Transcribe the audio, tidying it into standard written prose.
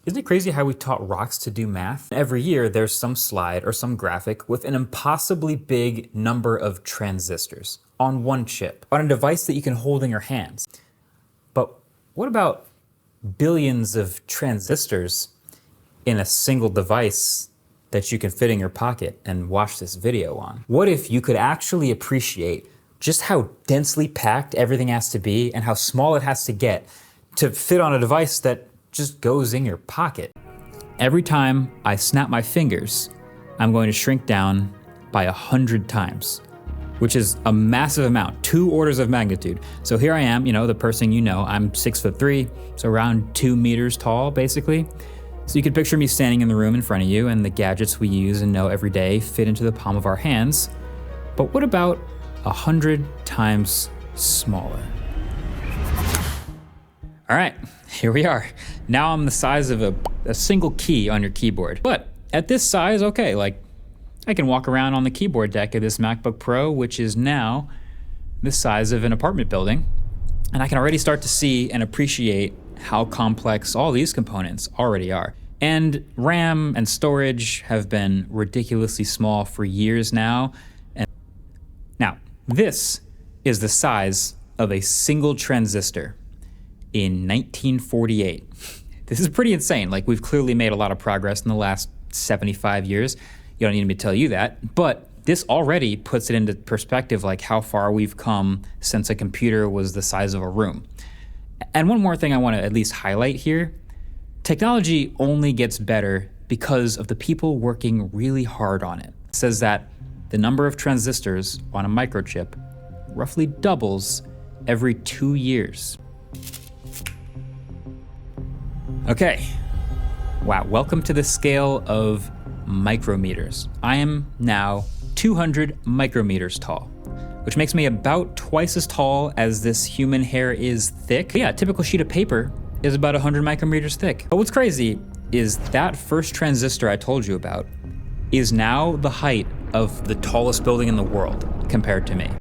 Isn't it crazy how we taught rocks to do math? Every year there's some slide or some graphic with an impossibly big number of transistors on one chip, on a device that you can hold in your hands. But what about billions of transistors in a single device that you can fit in your pocket and watch this video on? What if you could actually appreciate just how densely packed everything has to be and how small it has to get to fit on a device that just goes in your pocket? Every time I snap my fingers, I'm going to shrink down by 100 times, which is a massive amount, 2 orders of magnitude. So here I am, the person I'm 6'3", so around 2 meters tall, basically. So you could picture me standing in the room in front of you, and the gadgets we use and know every day fit into the palm of our hands. But what about 100 times smaller? All right, here we are. Now I'm the size of a single key on your keyboard. But at this size, okay, I can walk around on the keyboard deck of this MacBook Pro, which is now the size of an apartment building. And I can already start to see and appreciate how complex all these components already are. And RAM and storage have been ridiculously small for years now. And now, this is the size of a single transistor in 1948. This is pretty insane. We've clearly made a lot of progress in the last 75 years. You don't need me to tell you that, but this already puts it into perspective, how far we've come since a computer was the size of a room. And one more thing I want to at least highlight here. Technology only gets better because of the people working really hard on it. It says that the number of transistors on a microchip roughly doubles every 2 years. Okay, wow, welcome to the scale of micrometers. I am now 200 micrometers tall, which makes me about twice as tall as this human hair is thick. But yeah, a typical sheet of paper is about 100 micrometers thick. But what's crazy is that first transistor I told you about is now the height of the tallest building in the world compared to me.